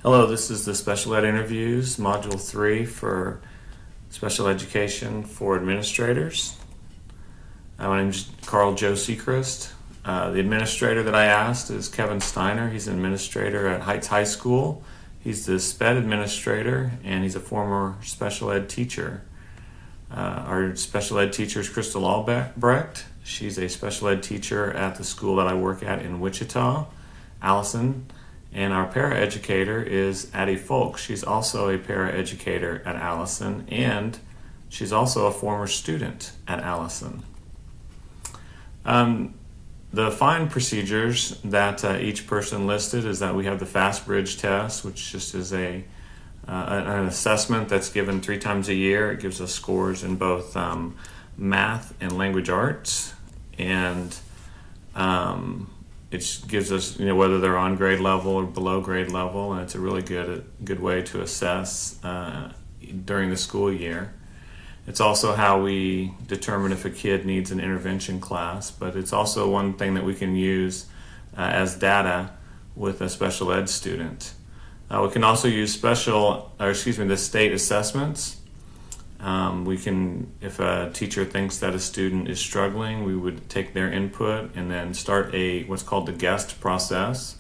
Hello, this is the Special Ed Interviews, Module 3 for Special Education for Administrators. My name is Carl Joe Sechrist. The administrator that I asked is Kevin Steiner. He's an administrator at Heights High School. He's the SPED administrator, and he's a former special ed teacher. Our special ed teacher is Crystal Albrecht. She's a special ed teacher at the school that I work at in Wichita, Allison. And our paraeducator is Addie Folk. She's also a paraeducator at Allison, and she's also a former student at Allison. The fine procedures that each person listed is that we have the Fast Bridge test, which just is an assessment that's given 3 times a year. It gives us scores in both math and language arts, and it gives us, whether they're on grade level or below grade level, and it's a really good way to assess during the school year. It's also how we determine if a kid needs an intervention class, but it's also one thing that we can use as data with a special ed student. We can also use the state assessments. We can, if a teacher thinks that a student is struggling, we would take their input and then start what's called the guest process.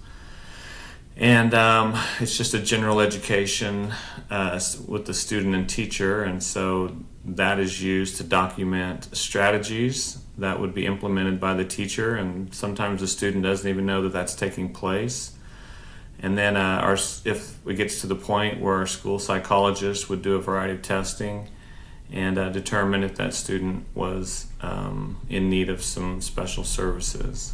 And it's just a general education with the student and teacher, and so that is used to document strategies that would be implemented by the teacher, and sometimes the student doesn't even know that that's taking place. And then if it gets to the point where our school psychologist would do a variety of testing and determine if that student was in need of some special services.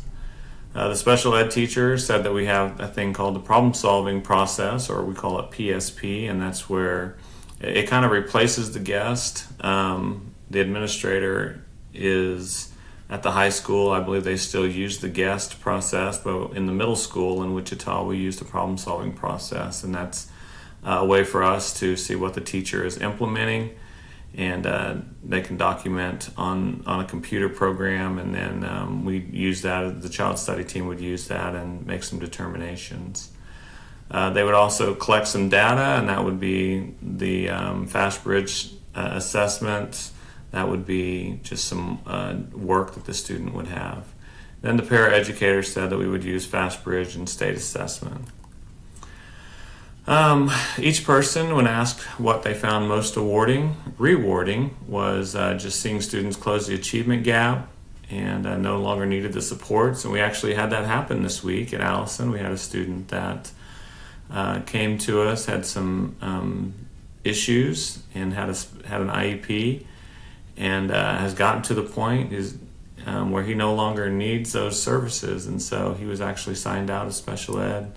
The special ed teacher said that we have a thing called the problem-solving process, or we call it PSP, and that's where it kind of replaces the guest. The administrator is at the high school. I believe they still use the guest process, but in the middle school in Wichita, we use the problem-solving process, and that's a way for us to see what the teacher is implementing, and they can document on a computer program, and then we use that, the child study team would use that and make some determinations. They would also collect some data, and that would be the Fast Bridge assessment. That would be just some work that the student would have. Then the paraeducator said that we would use Fast Bridge and state assessment. Each person, when asked what they found most rewarding, was just seeing students close the achievement gap and no longer needed the supports. And we actually had that happen this week at Allison. We had a student that came to us, had some issues, and had an IEP, and has gotten to the point where he no longer needs those services. And so he was actually signed out of special ed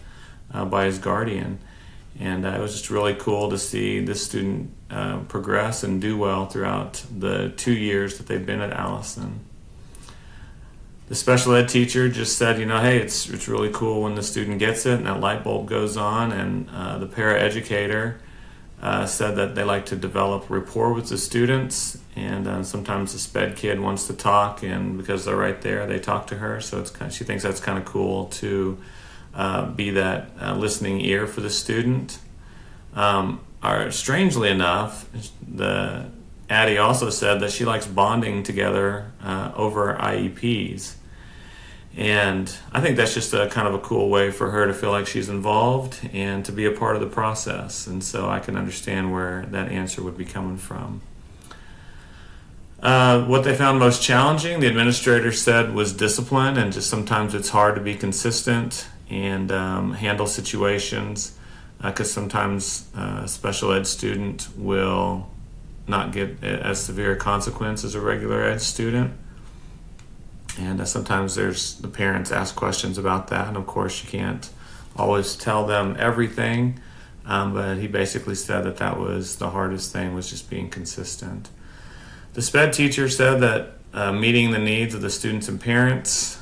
by his guardian. And it was just really cool to see this student progress and do well throughout the 2 years that they've been at Allison. The special ed teacher just said, hey, it's really cool when the student gets it and that light bulb goes on. And the paraeducator said that they like to develop rapport with the students. And sometimes the SPED kid wants to talk, and because they're right there, they talk to her. So she thinks that's kind of cool to be that listening ear for the student. Strangely enough, Addie also said that she likes bonding together over IEPs. And I think that's just a kind of a cool way for her to feel like she's involved and to be a part of the process. And so I can understand where that answer would be coming from. What they found most challenging, the administrator said, was discipline, and just sometimes it's hard to be consistent and handle situations because sometimes a special ed student will not get as severe a consequence as a regular ed student. And sometimes the parents ask questions about that, and of course you can't always tell them everything, but he basically said that was the hardest thing, was just being consistent. The SPED teacher said that meeting the needs of the students and parents.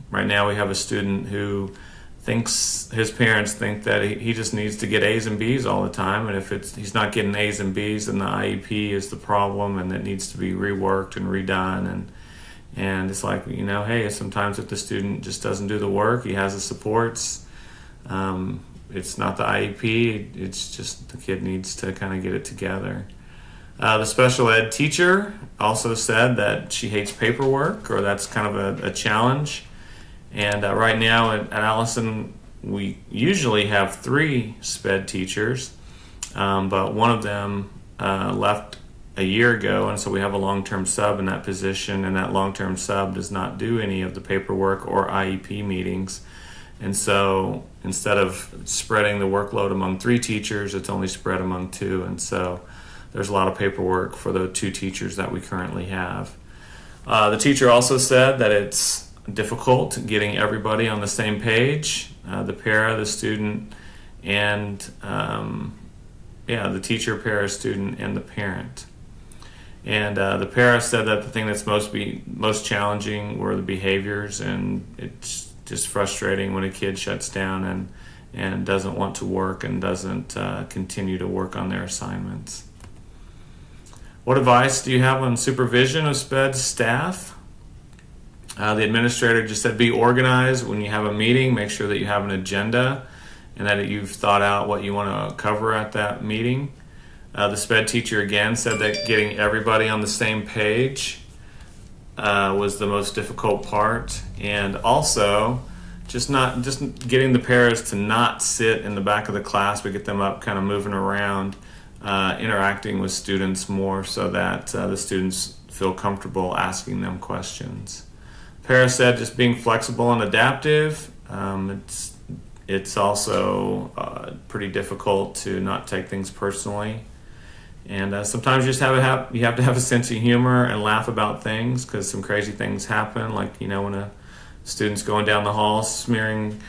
Right now we have a student who thinks his parents think that he just needs to get A's and B's all the time, and if he's not getting A's and B's, then the IEP is the problem, and it needs to be reworked and redone. And it's like, hey, sometimes if the student just doesn't do the work, he has the supports. it's not the IEP. It's just the kid needs to kind of get it together. The special ed teacher also said that she hates paperwork, or that's kind of a challenge. And right now at Allison, we usually have 3 SPED teachers, but one of them left a year ago, and so we have a long-term sub in that position, and that long-term sub does not do any of the paperwork or IEP meetings. And so instead of spreading the workload among 3 teachers, it's only spread among 2, and so there's a lot of paperwork for the 2 teachers that we currently have. The teacher also said that it's difficult getting everybody on the same page, the para, the student, and the teacher, para, student, and the parent. And the para said that the thing that's most challenging were the behaviors, and it's just frustrating when a kid shuts down and doesn't want to work and doesn't continue to work on their assignments. What advice do you have on supervision of SPED staff? The administrator just said be organized. When you have a meeting, make sure that you have an agenda and that you've thought out what you want to cover at that meeting. The SPED teacher again said that getting everybody on the same page was the most difficult part, and also just getting the paras to not sit in the back of the class, but get them up kind of moving around, interacting with students more so that the students feel comfortable asking them questions. Para said just being flexible and adaptive. It's also pretty difficult to not take things personally. And sometimes you have to have a sense of humor and laugh about things, because some crazy things happen, like when a student's going down the hall smearing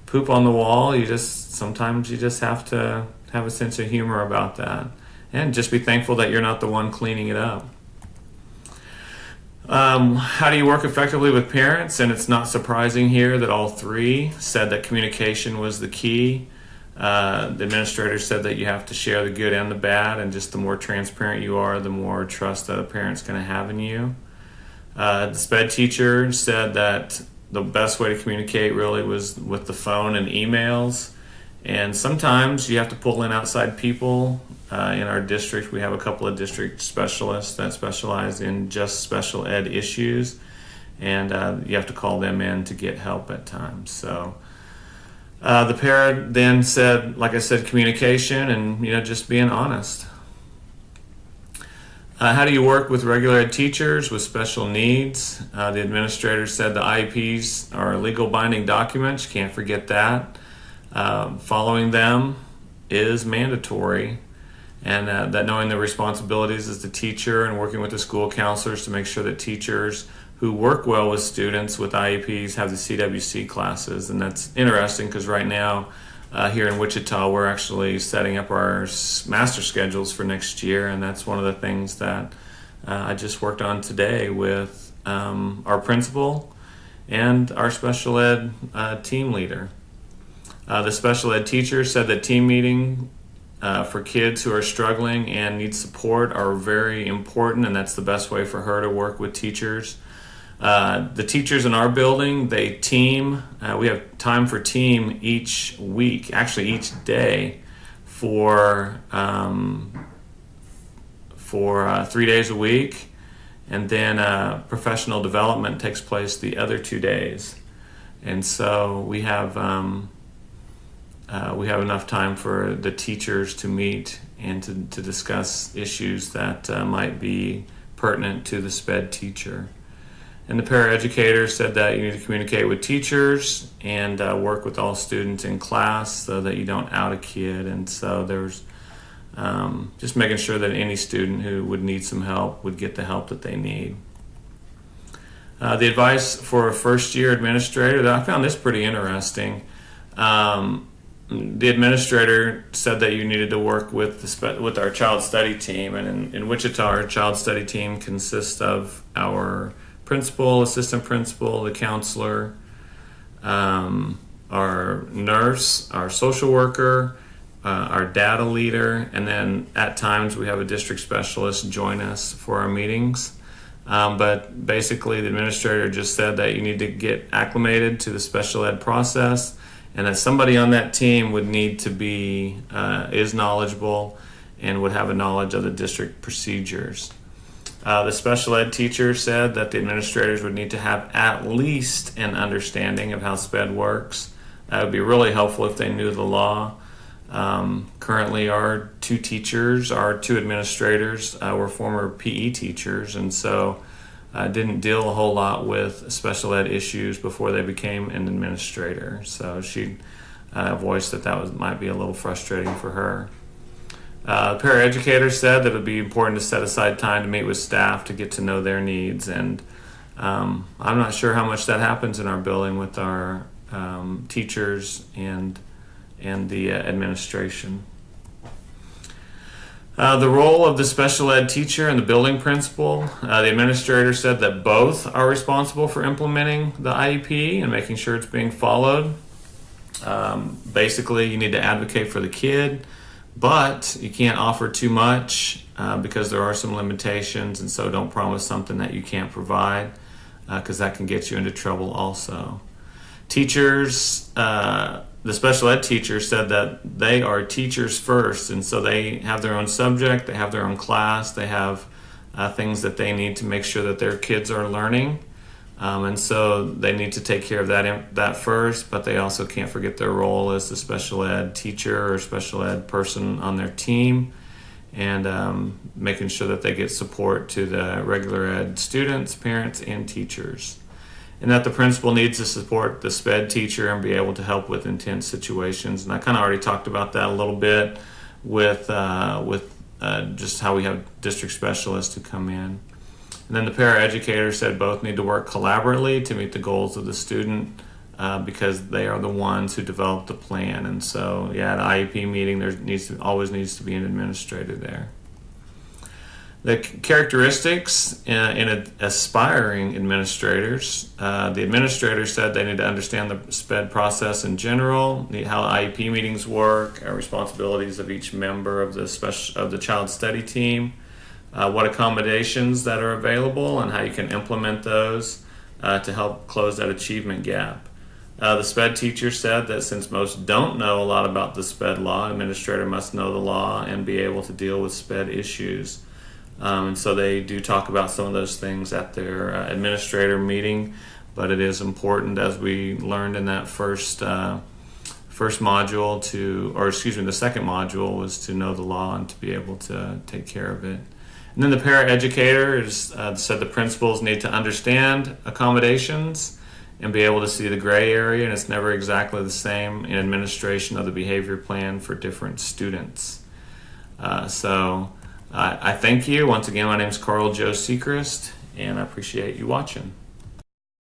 poop on the wall. Sometimes you just have to have a sense of humor about that, and just be thankful that you're not the one cleaning it up. How do you work effectively with parents? And it's not surprising here that all 3 said that communication was the key. The administrator said that you have to share the good and the bad, and just the more transparent you are, the more trust that a parent's going to have in you. The SPED teacher said that the best way to communicate really was with the phone and emails, and sometimes you have to pull in outside people. In our district, we have a couple of district specialists that specialize in just special ed issues, and you have to call them in to get help at times. So the para then said, like I said, communication and just being honest. How do you work with regular ed teachers with special needs? The administrator said the IEPs are legal binding documents. You can't forget that. Following them is mandatory, and that knowing the responsibilities as the teacher and working with the school counselors to make sure that teachers who work well with students with IEPs have the CWC classes. And that's interesting because right now here in Wichita, we're actually setting up our master schedules for next year, and that's one of the things that I just worked on today with our principal and our special ed team leader. The special ed teacher said that team meeting for kids who are struggling and need support are very important, and that's the best way for her to work with teachers. The teachers in our building, they team. We have time for team each week, actually each day, for 3 days a week, and then professional development takes place the other 2 days. And so we have enough time for the teachers to meet and to discuss issues that might be pertinent to the SPED teacher. And the paraeducator said that you need to communicate with teachers and work with all students in class so that you don't out a kid. And so there's just making sure that any student who would need some help would get the help that they need. The advice for a first-year administrator, I found this pretty interesting. The administrator said that you needed to work with with our child study team, and in Wichita, our child study team consists of our principal, assistant principal, the counselor, our nurse, our social worker, our data leader, and then at times we have a district specialist join us for our meetings. But basically, the administrator just said that you need to get acclimated to the special ed process and that somebody on that team would need to be is knowledgeable and would have a knowledge of the district procedures. The special ed teacher said that the administrators would need to have at least an understanding of how SPED works. That would be really helpful if they knew the law. Currently, our two administrators were former PE teachers, and so didn't deal a whole lot with special ed issues before they became an administrator. So she voiced that might be a little frustrating for her. The paraeducator said that it would be important to set aside time to meet with staff to get to know their needs, and I'm not sure how much that happens in our building with our teachers and the administration. The role of the special ed teacher and the building principal. The administrator said that both are responsible for implementing the IEP and making sure it's being followed. Basically, you need to advocate for the kid, but you can't offer too much because there are some limitations, and so don't promise something that you can't provide because that can get you into trouble also. Teachers, the special ed teacher said that they are teachers first, and so they have their own subject, they have their own class, they have things that they need to make sure that their kids are learning, and so they need to take care of that first, but they also can't forget their role as the special ed teacher or special ed person on their team, and making sure that they get support to the regular ed students, parents, and teachers. And that the principal needs to support the SPED teacher and be able to help with intense situations. And I kind of already talked about that a little bit with just how we have district specialists who come in. And then the paraeducator said both need to work collaboratively to meet the goals of the student because they are the ones who develop the plan. And so, at an IEP meeting, there always needs to be an administrator there. The characteristics in aspiring administrators, the administrator said they need to understand the SPED process in general, how IEP meetings work, responsibilities of each member of the child study team, what accommodations that are available and how you can implement those to help close that achievement gap. The SPED teacher said that since most don't know a lot about the SPED law, administrator must know the law and be able to deal with SPED issues. And so they do talk about some of those things at their administrator meeting, but it is important, as we learned in that first module the second module was to know the law and to be able to take care of it. And then the paraeducator said the principals need to understand accommodations and be able to see the gray area, and it's never exactly the same in administration of the behavior plan for different students. I thank you. Once again, my name is Carl Joe Sechrist, and I appreciate you watching.